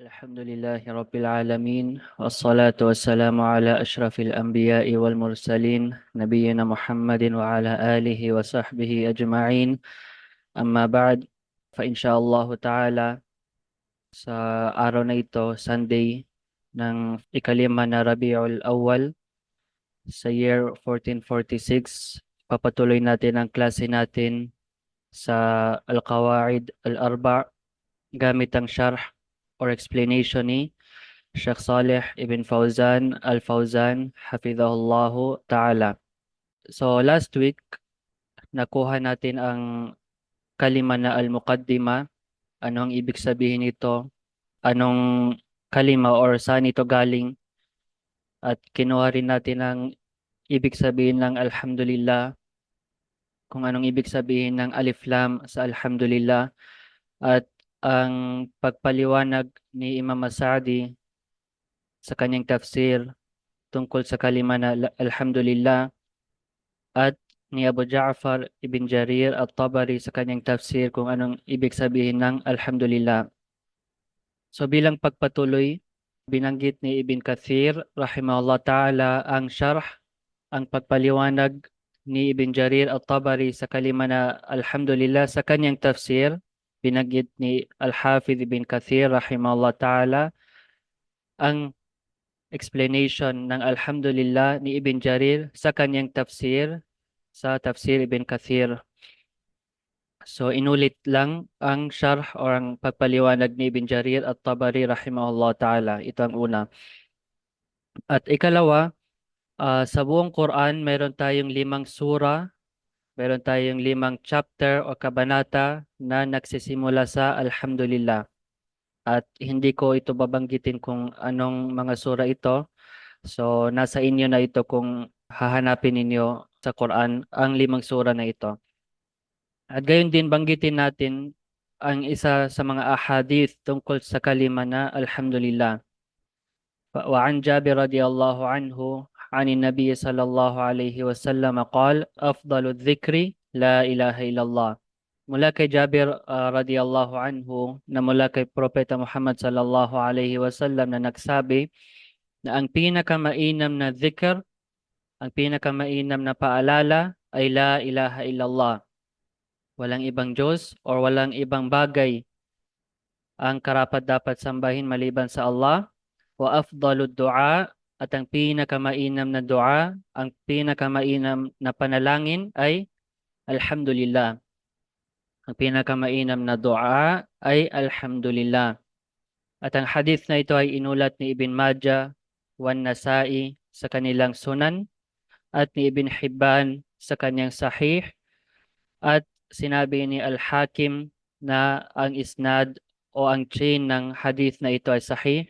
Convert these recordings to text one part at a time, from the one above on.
الحمد لله رب العالمين والصلاة والسلام على أشرف الأنبياء والمرسلين نبينا محمد وعلى آله وصحبه أجمعين أما بعد فإن شاء الله تعالى sa araw na ito, Sunday, ng ikalima na Rabiul Awal sa year 1446, papatuloy natin ang klase natin sa Al-Qawaid Al-Arba' gamit ang sharh or explanation ni Sheikh Saleh Ibn Fawzan Al-Fawzan Hafizahullahu Ta'ala. So last week, nakuha natin ang kalima na Al-Muqaddima. Ano ang ibig sabihin nito? Anong kalima or saan ito galing? At kinuha rin natin ang ibig sabihin ng Alhamdulillah, kung anong ibig sabihin ng Alif Lam sa Alhamdulillah, at ang pagpaliwanag ni Imam As-Sa'di sa kanyang tafsir tungkol sa kalima na Alhamdulillah, at ni Abu Ja'far Ibn Jarir At-Tabari sa kanyang tafsir kung anong ibig sabihin ng Alhamdulillah. So bilang pagpatuloy, binanggit ni Ibn Kathir rahimahullah ta'ala ang sharh, ang pagpaliwanag ni Ibn Jarir At-Tabari sa kalima na Alhamdulillah sa kanyang tafsir. Binanggit ni Al-Hafidh Ibn Kathir rahimahullah ta'ala ang explanation ng Alhamdulillah ni Ibn Jarir sa kanyang tafsir, sa tafsir Ibn Kathir. So inulit lang ang sharh or ang pagpaliwanag ni Ibn Jarir at Tabari rahimahullah ta'ala. Ito ang una. At ikalawa, sa buong Quran, meron tayong 5 sura, meron tayong 5 chapter o kabanata na nagsisimula sa Alhamdulillah. At hindi ko ito babanggitin kung anong mga sura ito. So nasa inyo na ito kung hahanapin ninyo sa Quran ang 5 sura na ito. At gayon din banggitin natin ang isa sa mga ahadith tungkol sa kalima na Alhamdulillah. وعن جابر رضي الله عنه عن النبي صلى الله عليه وسلم قال أفضل الذكر لا إله إلا الله. Mula kay Jabir radiyallahu anhu na mula kay Propeta Muhammad sallallahu alaihi wasallam na nagsabi na ang pinakamainam na dhikr, ang pinakamainam na paalala ay la ilaha illallah. Walang ibang Diyos or walang ibang bagay ang karapat dapat sambahin maliban sa Allah. Wa afdalud du'a, at ang pinakamainam na dua, ang pinakamainam na panalangin ay Alhamdulillah. Ang pinakamainam na dua ay Alhamdulillah. At ang hadith na ito ay inulat ni Ibn Majah wan Nasa'i sa kanilang sunan at ni Ibn Hibban sa kanyang sahih, at sinabi ni Al-Hakim na ang isnad o ang chain ng hadith na ito ay sahih,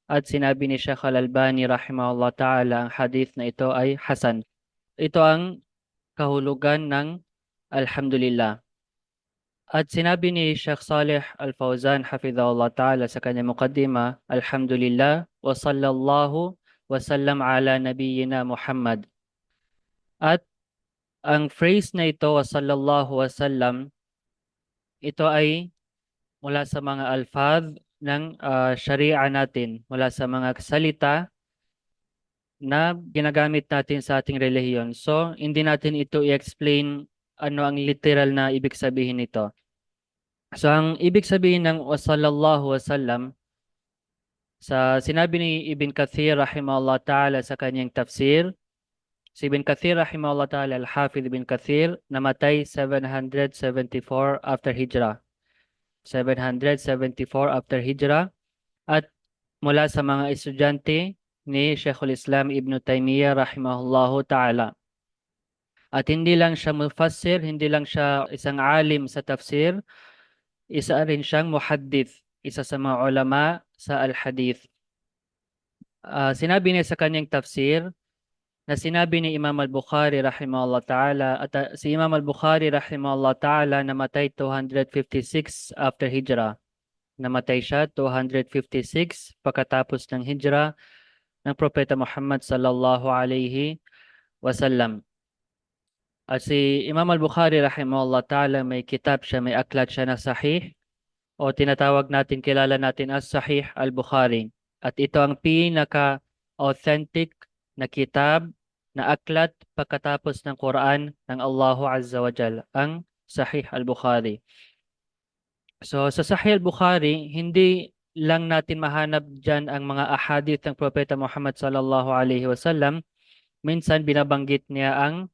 at sinabi ni Sheikh Al-Albani rahimahullah ta'ala ang hadith na ito ay hasan. Ito ang kahulugan ng Alhamdulillah. At sinabi ni Sheikh Saleh Al-Fawzan hafidhahullah ta'ala sa kanyang muqaddima, Alhamdulillah wa sallallahu wa sallam ala nabiyyina Muhammad. At ang phrase na ito, wa sallallahu wa sallam, ito ay mula sa mga alfaz ng sharia natin, mula sa mga salita na ginagamit natin sa ating relihiyon. So, hindi natin ito i-explain ano ang literal na ibig sabihin nito. So, ang ibig sabihin ng wa sallallahu wa sallam, sa sinabi ni Ibn Kathir rahimahullah ta'ala sa kanyang tafsir, si Ibn Kathir rahimahullah ta'ala, Al-Hafidh Ibn Kathir, namatay 774 after Hijrah. 774 after Hijrah, at mula sa mga estudyante ni Sheikhul Islam Ibn Taymiyyah rahimahullahu ta'ala. At hindi lang siya mufassir, hindi lang siya isang alim sa tafsir, isa rin siyang muhaddith, isa sa mga ulama sa al-hadith. Sinabi niya sa kanyang tafsir na sinabi ni Imam al-Bukhari rahimahullah ta'ala, at si Imam al-Bukhari rahimahullah ta'ala namatay 256 after Hijrah. Namatay siya 256 pagkatapos ng Hijrah ng Propeta Muhammad sallallahu alaihi wasallam. At si Imam al-Bukhari rahimahullah ta'ala may kitab siya, may aklat siya na sahih. o tinatawag natin, kilala natin as Sahih al-Bukhari. At ito ang pinaka-authentic na kitab na aklat pagkatapos ng Quran ng Allahu Azza wa Jal, ang Sahih al-Bukhari. So sa Sahih al-Bukhari, hindi lang natin mahanap dyan ang mga ahadith ng Propeta Muhammad sallallahu alaihi wasallam. Minsan binabanggit niya ang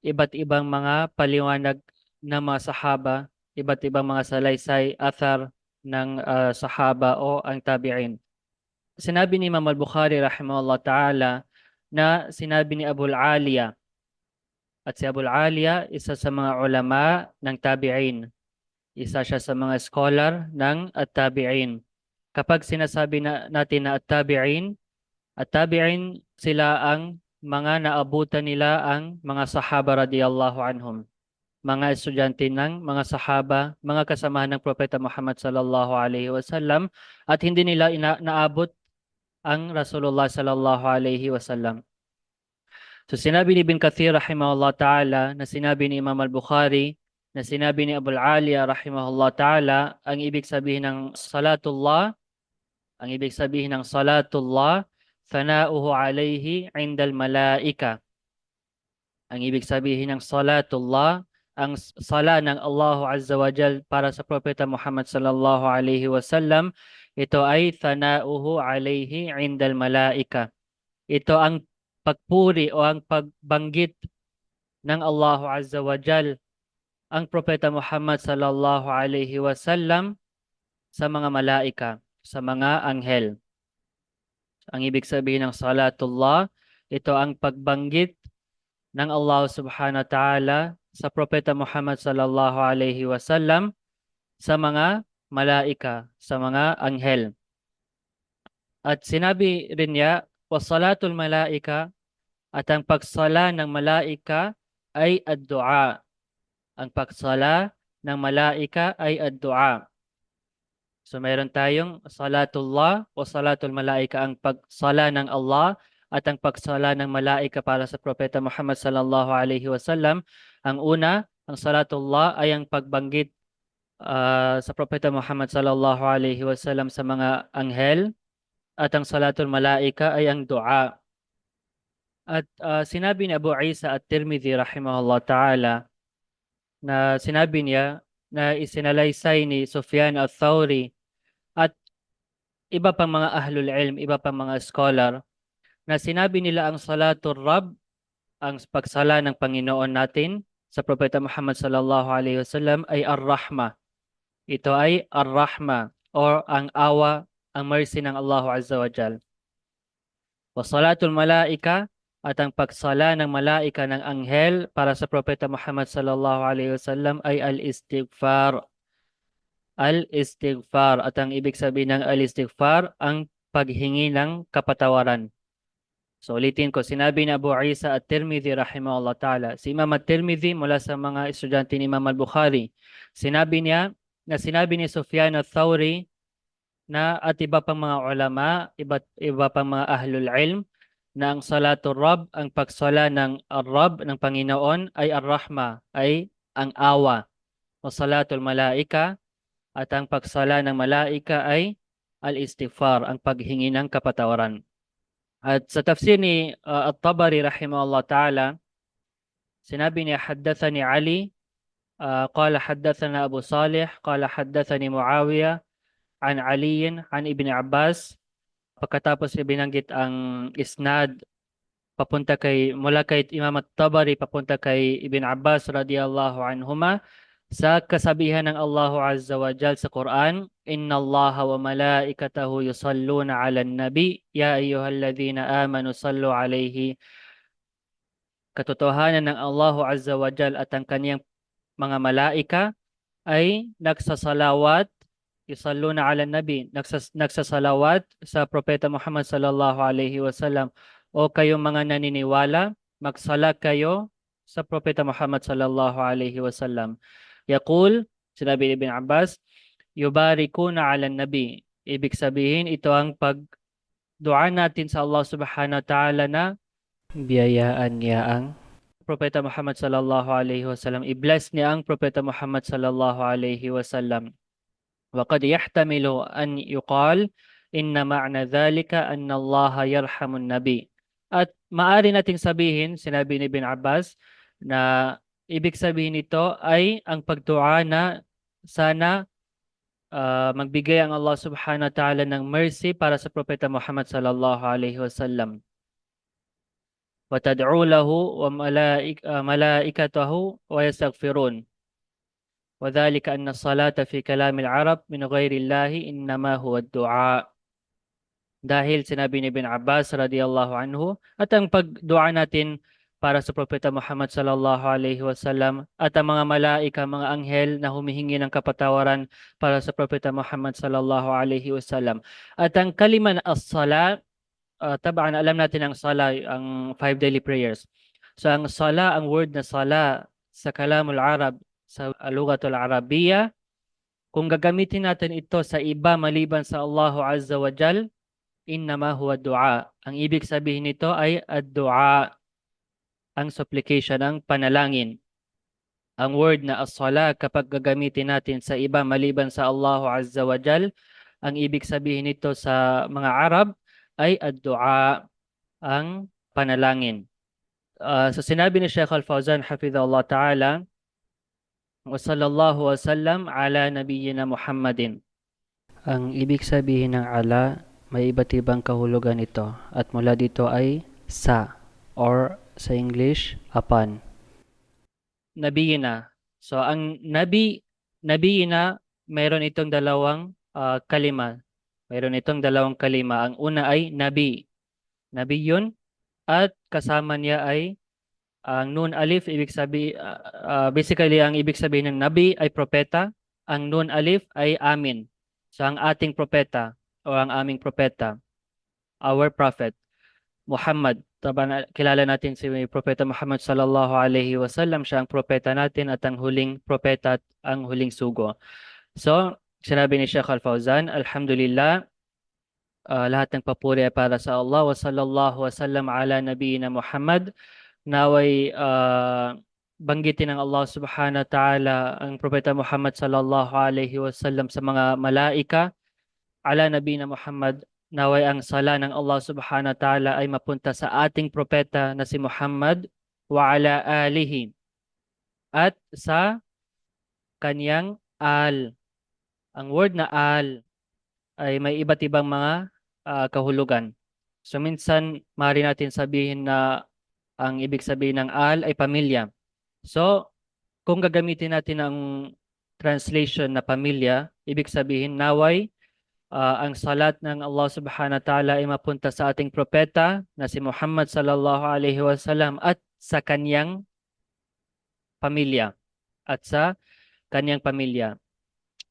iba't ibang mga paliwanag ng mga sahaba, iba't ibang mga salaysay, athar ng sahaba o ang tabi'in. Sinabi ni Imam al-Bukhari rahimahullah ta'ala na sinabi ni Abul Aliya, at si Abul Aliya isa sa mga ulama ng tabi'in. Isa siya sa mga scholar ng at-tabi'in. Kapag sinasabi natin na at-tabi'in sila ang mga naabutan nila ang mga sahaba radiyallahu anhum. Mga estudyante ng mga sahaba, mga kasamahan ng Propeta Muhammad sallallahu alaihi wasallam, at hindi nila naabot ang Rasulullah sallallahu alaihi wasallam. So sinabi ni Ibn Kathir rahimahullah ta'ala na sinabi ni Imam al-Bukhari na sinabi ni Abul Aliya rahimahullah ta'ala ang ibig sabihin ng salatullah, thana'uhu alayhi indal malaika. Ang ibig sabihin ng salatullah, ang sala ng Allahu Azza wa Jal para sa Propeta Muhammad sallallahu alaihi wasallam, ito ay thana'uhu alayhi indal malaika. Ito ang pagpuri o ang pagbanggit ng Allahu Azza wa Jal ang Propeta Muhammad sallallahu alaihi wasallam sa mga malaika, sa mga anghel. Ang ibig sabihin ng salatullah, ito ang pagbanggit ng Allah subhanahu wa ta'ala sa Propeta Muhammad sallallahu alaihi wasallam sa mga malaika, sa mga anghel. At sinabi rin niya, wasalatul malaika, at ang pagsala ng malaika ay ad-du'a. Ang pagsala ng malaika ay ad-du'a. So mayroon tayong salatullah o salatul malaika, ang pagsala ng Allah at ang pagsala ng malaika para sa Propeta Muhammad sallallahu alaihi wasallam. Ang una, ang salatullah ay ang pagbanggit sa Propeta Muhammad sallallahu alaihi wasallam sa mga anghel, at ang salatul malaika ay ang dua. At sinabi ni Abu Isa at-Tirmidhi rahimahullah ta'ala na sinabi niya na isinalaysay ni Sufyan al-Thawri at iba pang mga ahlul ilm, iba pang mga scholar, na sinabi nila ang salatul Rabb, ang pagsala ng Panginoon natin sa Propeta Muhammad sallallahu alaihi wasallam ay ar-Rahma. Ito ay ar-Rahma or ang awa, ang mercy ng Allah Azza wa Jal. Wa salatul malaika, at ang pagsala ng malaika ng anghel para sa Propeta Muhammad sallallahu alaihi wasallam ay al-istighfar. Al-istighfar, at ang ibig sabihin ng al-istighfar, ang paghingi ng kapatawaran. So ulitin ko, sinabi ni Abu Isa at-Tirmidhi rahimahullah ta'ala, si Imam at-Tirmidhi mula sa mga estudyante ni Imam al-Bukhari, sinabi niya na sinabi ni Sufyan al-Thawri na at iba pang mga ulama, iba pang mga ahlul ilm, na ang salatul Rabb, ang pagsala ng Ar-Rabb, ng Panginoon, ay Ar-Rahma, ay ang awa. O salatul malaika, at ang pagsala ng malaika ay al-istighfar, ang paghingi ng kapatawaran. At sa tafsir ni At-Tabari rahimahullah ta'ala, sinabi niya, haddathani Ali, قال حدثنا أبو صالح قال حدثني معاوية عن علي عن ابن عباس. Pagkatapos ibinanggit ang isnad papunta mula kay Imam At-Tabari papunta kay Ibn Abbas radiyallahu anhuma, sa kasabihan ng Allah Azza wa Jal sa Quran, Inna Allah wa malaikatahu yusalluna ala nabi, ya ayyuhalladhina amanu sallu alayhi. Katotohanan ng Allah Azza wa Jal at ang kaniyang mga malaika ay nagsasalawat, yusalluna ala nabi, nagsasalawat sa Propeta Muhammad sallallahu alaihi wasallam. O kayong mga naniniwala, magsala kayo sa Propeta Muhammad sallallahu alaihi wasallam. Yaqul, sinabi ni Ibn Abbas, yubarikuna ala nabi. Ibig sabihin, ito ang pagdua natin sa Allah subhanahu wa ta'ala na biyayaan niya ang Propeta Muhammad sallallahu alaihi wasallam. I-bless niya ang Propeta Muhammad sallallahu alaihi wasallam. وقد يحتمل أن يقال إن معنى ذلك أن الله يرحم النبي. At maaari nating sabihin, sinabi ni Ibn Abbas, na ibig sabihin nito ay ang pagdua na sana magbigay ang Allah subhanahu wa ta'ala ng mercy para sa Propeta Muhammad sallallahu alaihi wasallam. وتدعو له وملائكته ويستغفرون وذلك أن الصلاة في كلام العرب من غير الله إنما هو الدعاء. Dahil sinabi ni Ibn Abbas radiyallahu anhu, at ang pagdua natin para sa Propeta Muhammad sallallahu alaihi wasallam at ang mga malaika, mga anghel na humihingi ng kapatawaran para sa Propeta Muhammad sallallahu alaihi wasallam. At ang kalima na as-sala, tabaan alam natin ang sala, ang 5 daily prayers. So ang sala, ang word na sala sa kalamul Arab, sa lugatul Arabiya, kung gagamitin natin ito sa iba maliban sa Allah Azza wa Jal, innama huwa dua. Ang ibig sabihin nito ay ad-dua, ang supplication, ang panalangin. Ang word na as-sala, kapag gagamitin natin sa iba maliban sa Allah Azza wa Jal, ang ibig sabihin nito sa mga Arab ay ad-dua, ang panalangin. So sinabi ni Sheikh Al-Fawzan hafidhahullah ta'ala, wa sallallahu wa sallam ala nabiyyina Muhammadin. Ang ibig sabihin ng ala, may iba't ibang kahulugan ito, at mula dito ay sa, or sa English, upon. Nabiyina. So ang nabiyina, mayroon itong dalawang kalima. Mayroon itong dalawang kalima. Ang una ay nabi. Nabiyun, at kasama niya ay ang nun alif, basically ang ibig sabihin ng nabi ay propeta. Ang nun alif ay amin. So ang ating propeta o ang aming propeta, our prophet Muhammad. Kilala natin si Propeta Muhammad sallallahu alaihi wasallam, siya ang propeta natin at ang huling propeta at ang huling sugo. So sinabi ni Sheikh Al-Fawzan, alhamdulillah, lahat ng papuri ay para sa Allah, wa sallallahu wasallam ala nabiyina Muhammad. Naway banggitin ng Allah subhanahu wa ta'ala ang Propeta Muhammad sallallahu alaihi wasallam sa mga malaika. Ala nabiyina Muhammad, naway ang sala ng Allah subhanahu wa ta'ala ay mapunta sa ating propeta na si Muhammad, wa ala alihi, at sa kanyang al. Ang word na al ay may iba't ibang mga kahulugan. So minsan maaari natin sabihin na ang ibig sabihin ng al ay pamilya. So kung gagamitin natin ang translation na pamilya, ibig sabihin naway ang salat ng Allah subhanahu wa ta'ala ay mapunta sa ating propeta na si Muhammad sallallahu alaihi wasallam at sa kanyang pamilya.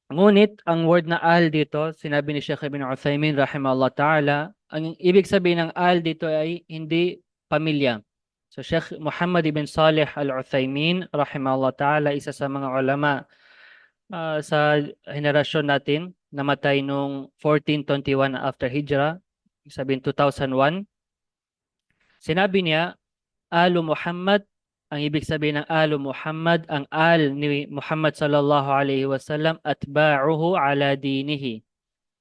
Ngunit ang word na al dito, sinabi ni Sheikh Ibn Uthaymin rahimahullah ta'ala, ang ibig sabihin ng al dito ay hindi pamilya. So Sheikh Muhammad ibn Salih al-Uthaymin rahimahullah ta'ala, isa sa mga ulama sa henerasyon natin, namatay noong 1421 after Hijrah, sabihin 2001. Sinabi niya, Alu Muhammad, ang ibig sabihin ng Alu Muhammad, ang al ni Muhammad sallallahu alaihi wasallam, atba'uhu ala dinihi.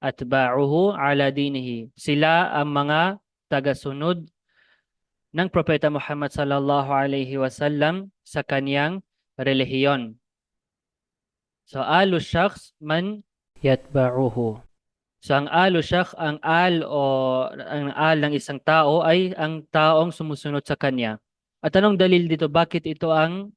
Atba'uhu ala dinihi. Sila ang mga tagasunod ng Propeta Muhammad sallallahu alaihi wasallam sa kanyang relihiyon. So alu syakhs man yatba'uhu. So ang alu syakh, ang al o ang al ng isang tao ay ang taong sumusunod sa kanya. At anong dalil dito? Bakit ito ang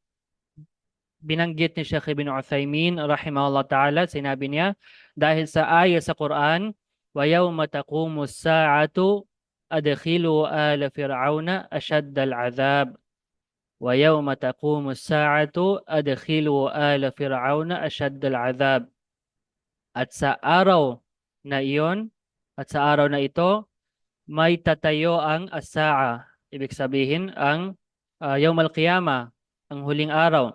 binanggit ni Sheikh Ibn Uthaymin rahimahullah ta'ala? Sinabi niya, dahil sa aya sa Quran, wa yawma taqumu as-sa'atu adkhilu ala fir'auna ashadda al-'adhab. Wa yawma taqumu as-sa'atu adkhilu ala fir'auna ashadda al-'adhab. At sa araw na iyon, at sa araw na ito, may tatayo ang as-sa'a. Ibig sabihin, ang Yawm al-Qiyamah, ang huling araw.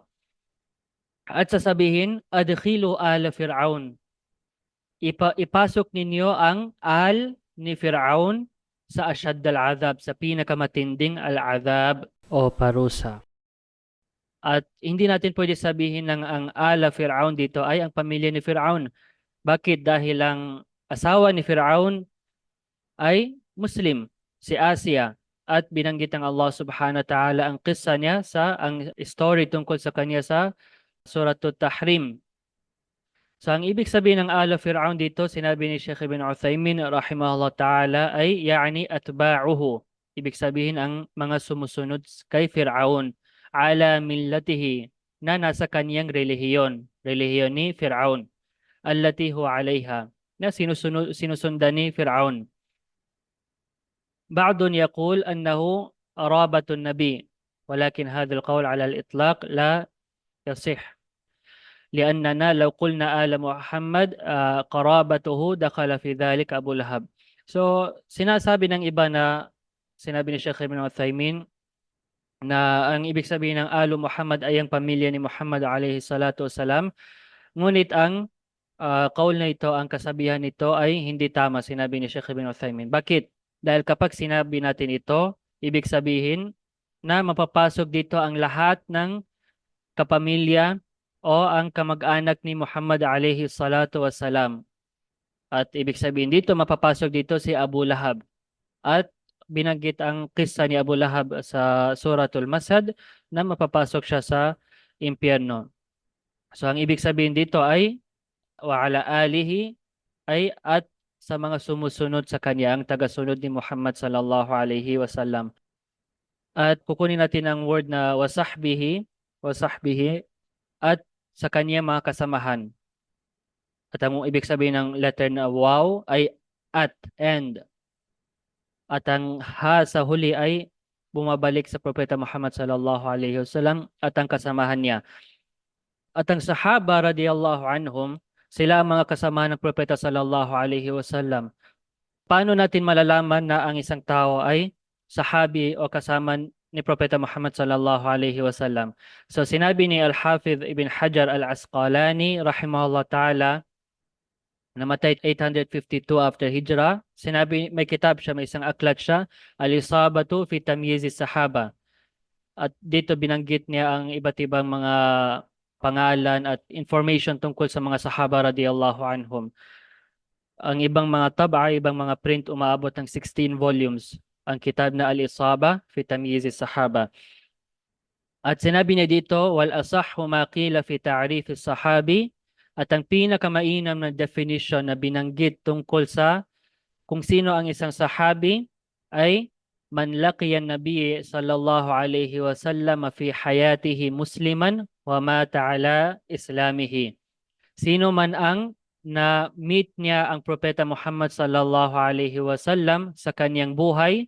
At sasabihin, adkhilu ala Fir'aun. Ipasok ninyo ang al ni Fir'aun sa ashad al-azab, sa pinakamatinding al-azab o parusa. At hindi natin pwede sabihin ng ang ala Fir'aun dito ay ang pamilya ni Fir'aun. Bakit? Dahil ang asawa ni Firaun ay Muslim, si Asia. At binanggit ng Allah subhanahu wa ta'ala ang kisa niya ang story tungkol sa kanya sa Suratul Tahrim. So ang ibig sabihin ng ala Fir'aun dito, sinabi ni Sheikh Ibn Uthaymin rahimahullah ta'ala ay yani atba'uhu. Ibig sabihin ang mga sumusunod kay Fir'aun ala millatihi na nasa kanyang relihiyon. Relihiyon ni Fir'aun. Allati huwa alayha na sinusundan ni Fir'aun. بعض يقول أنه قرابة النبي ولكن هذا القول على الإطلاق لا يصح لأننا لو قلنا آل محمد قرابته دخل في ذلك أبو لهب. So, sinasabi ng iba na sinabi ni Sheikh Ibn Uthaymin na ang ibig sabihin ng Alu Muhammad ay ang pamilya ni Muhammad alayhi salatu wasalam. Ngunit ang kaul na ito, ang kasabihan nito ay hindi tama, sinabi ni Sheikh Ibn Uthaymin. Bakit? Dahil kapag sinabi natin ito, ibig sabihin na mapapasok dito ang lahat ng kapamilya o ang kamag-anak ni Muhammad alayhi salatu wasalam. At ibig sabihin dito, mapapasok dito si Abu Lahab. At binanggit ang kisa ni Abu Lahab sa Suratul Masad na mapapasok siya sa impyerno. So ang ibig sabihin dito ay wa ala alihi ay at sa mga sumusunod sa kanya, ang tagasunod ni Muhammad sallallahu alaihi wasallam. At kukunin natin ang word na wasahbihi at sa kanya mga kasamahan. At ang ibig sabihin ng letter na waw ay at, and. At ang ha sa huli ay bumabalik sa Propeta Muhammad sallallahu alaihi wasallam at ang kasamahan niya. At ang sahaba radiyallahu anhum, sila ang mga kasamahan ng Propeta sallallahu alaihi wasallam. Paano natin malalaman na ang isang tao ay sahabi o kasama ni Propeta Muhammad sallallahu alaihi wasallam? So sinabi ni Al-Hafidh Ibn Hajar Al-Asqalani rahimahullah ta'ala, namatay 852 after Hijrah. Sinabi, may kitab siya, may isang aklat siya, Al-Isabatu fi Tamyiz Sahaba. At dito binanggit niya ang iba't ibang mga pangalan at information tungkol sa mga sahaba radiyallahu anhum. Ang ibang mga taba, ibang mga print umaabot ng 16 volumes. Ang kitab na Al-Isaba fi Tamyiz Sahaba. At sinabi niya dito, wal asahhu ma qila fi ta'rif as-sahabi, at ang pinakamainam na definition na binanggit tungkol sa kung sino ang isang sahabi ay man laqiya an-nabiy sallallahu alayhi wa sallam fi hayatihi musliman wa mata ala islamihi. Sino man ang na-meet niya ang Propeta Muhammad sallallahu alayhi wa sallam sa kanyang buhay,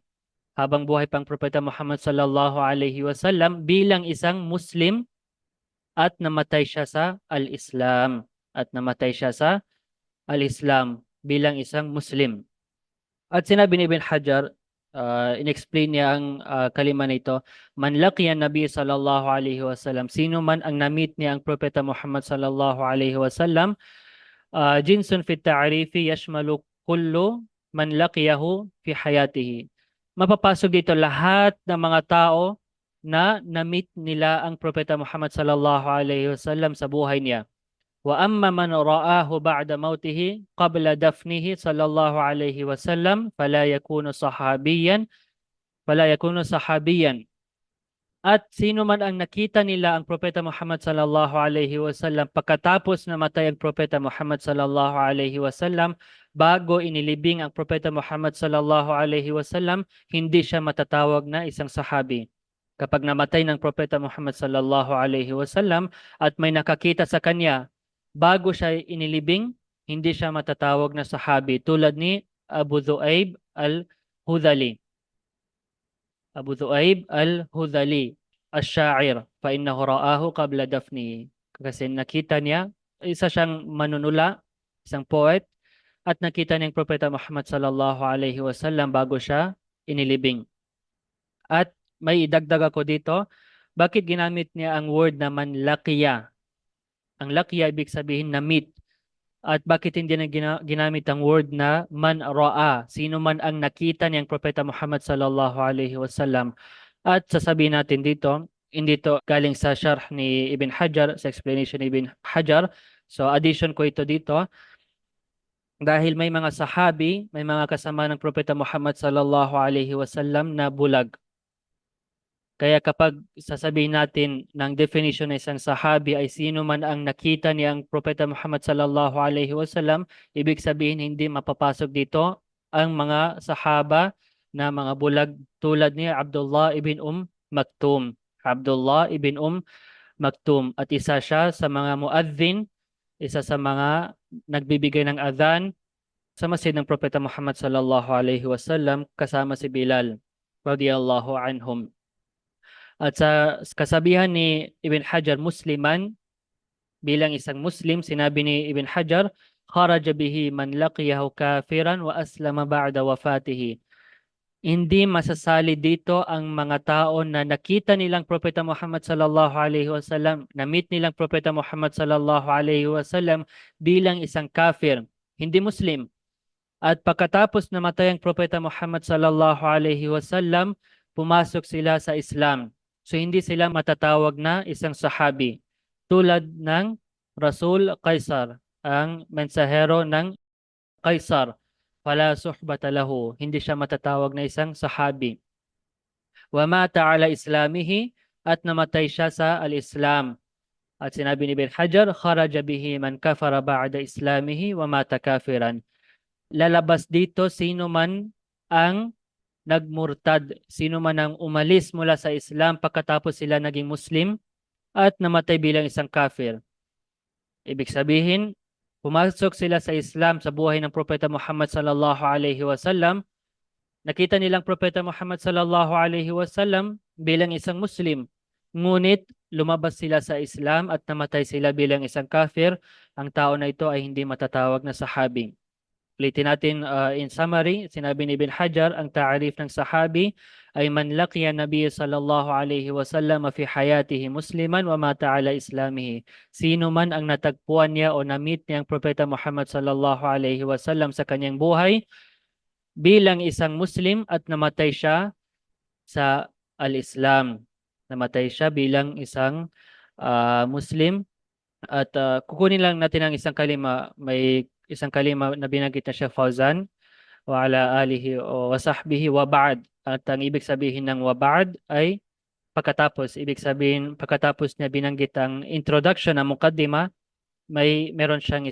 habang buhay pang Propeta Muhammad sallallahu alayhi wa sallam bilang isang Muslim at namatay siya sa al-Islam. At namatay siya sa al-Islam bilang isang Muslim. At sinabi ni Ibn Hajar, in-explain niya ang kalima nito, man laqiya Nabi sallallahu alaihi wasallam, sino man ang na-meet niya ang Propeta Muhammad sallallahu alaihi wasallam, jinsun fi ta'rifi yashmalu kullu man laqiyahu fi hayatihi. Mapapasok dito lahat ng mga tao na na-meet nila ang Propeta Muhammad sallallahu alaihi wasallam sa buhay niya. وأما من رآه بعد موته قبل دفنه صلى الله عليه وسلم فلا يكون صحابيا. At sino man ang nakita nila ang Propeta Muhammad sallallahu alaihi wasallam pagkatapos namatay ang Propeta Muhammad sallallahu alaihi wasallam, bago inilibing ang Propeta Muhammad sallallahu alaihi wasallam, hindi siya matatawag na isang sahabi. Kapag namatay ng Propeta Muhammad sallallahu alaihi wasallam at may nakakita sa kanya bago siya inilibing, hindi siya matatawag na sahabi, tulad ni Abu Dhu'ayb al-Hudhali. Abu Dhu'ayb al-Hudhali, ash-sha'ir, fa innahu ra'ahu qabla dafnihi. Kasi nakita niya, isa siyang manunula, isang poet, at nakita niya ang Propeta Muhammad sallallahu alaihi wasallam bago siya inilibing. At may idagdag ako dito, bakit ginamit niya ang word na manlaqiya? Ang laqiya ibig sabihin na meet. At bakit hindi na ginamit ang word na man ra'a? Sino man ang nakita niyang Propeta Muhammad sallallahu alaihi wasallam. At sasabihin natin dito, hindi to galing sa sharh ni Ibn Hajar, sa explanation ni Ibn Hajar. So addition ko ito dito. Dahil may mga sahabi, may mga kasama ng Propeta Muhammad sallallahu alaihi wasallam na bulag. Kaya kapag sasabihin natin ng definition ng isang sahabi ay sino man ang nakita niyang Propeta Muhammad sallallahu alaihi wasallam, ibig sabihin hindi mapapasok dito ang mga sahaba na mga bulag tulad ni Abdullah ibn Maktum. Abdullah ibn Maktum at isa siya sa mga muadzin, isa sa mga nagbibigay ng adhan sa masjid ng Propeta Muhammad sallallahu alaihi wasallam kasama si Bilal radiyallahu anhum. At sa kasabihan ni Ibn Hajar Musliman, bilang isang Muslim, sinabi ni Ibn Hajar, kharaja bihi man laqiyahu kafiran wa aslama ba'da wafatihi. Hindi masasali dito ang mga tao na nakita nilang Propeta Muhammad sallallahu alaihi wasallam, na-meet nilang Propeta Muhammad sallallahu alaihi wasallam bilang isang kafir, hindi Muslim. At pagkatapos namatay ang Propeta Muhammad sallallahu alaihi wasallam, pumasok sila sa Islam. So hindi sila matatawag na isang sahabi. Tulad ng Rasul Qaisar, ang mensahero ng Qaisar. Fala suhbata lahu. Hindi siya matatawag na isang sahabi. Wa mata ala islamihi, at namatay siya sa al-Islam. At sinabi ni Ibn Hajar, kharaja bihi man kafara ba'da islamihi wa mata kafiran. Lalabas dito sino man ang nagmurtad, sino man ang umalis mula sa Islam pagkatapos sila naging Muslim at namatay bilang isang kafir. Ibig sabihin, pumasok sila sa Islam sa buhay ng Propeta Muhammad sallallahu alaihi wasallam. Nakita nilang Propeta Muhammad sallallahu alaihi wasallam bilang isang Muslim. Ngunit lumabas sila sa Islam at namatay sila bilang isang kafir. Ang tao na ito ay hindi matatawag na sahabi. Ulitin natin in summary, sinabi ni Ibn Hajar, ang ta'arif ng sahabi ay man laqiya Nabi sallallahu alaihi wasallam fi hayatihi musliman wa mata ala islamihi. Sino man ang natagpuan niya o na-meet niya ang Propeta Muhammad sallallahu alaihi wasallam sa kanyang buhay bilang isang Muslim at namatay siya sa al-Islam. Namatay siya bilang isang Muslim. At kukunin lang natin ang isang kalima. May isang kalima na binanggit na siya, Fauzan, wa ala alihi o wa sahbihi wa ba'd. At ang ibig sabihin ng wa ba'd ay pagkatapos. Ibig sabihin, pagkatapos niya binanggit ang introduction ng mukaddima, meron siyang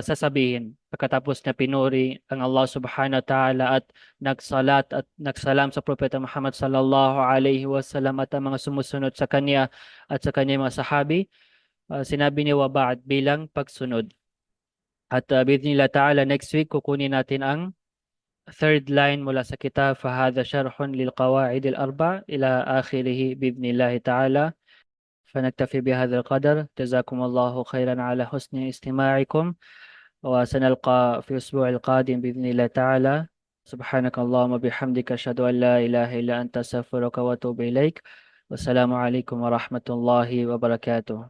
sasabihin. Pagkatapos niya pinuri ang Allah subhanahu wa ta'ala at nagsalat at nagsalam sa Propeta Muhammad sallallahu alaihi wasallam at ang mga sumusunod sa kanya at sa kanya mga sahabi, sinabi ni wa ba'd bilang pagsunod. At bidnillah ta'ala next week kukunin natin ang third line mula sa kitab فهذا شرح للقواعد الأربع إلى آخره بإذن الله تعالى. فنكتفي بهذا القدر. جزاكم الله خيرا على حسن استماعكم، وسنلقى في الأسبوع القادم بإذن الله تعالى. سبحانك اللهم وبحمدك أشهد أن لا إله إلا أنت أستغفرك وأتوب إليك. والسلام عليكم ورحمة الله وبركاته.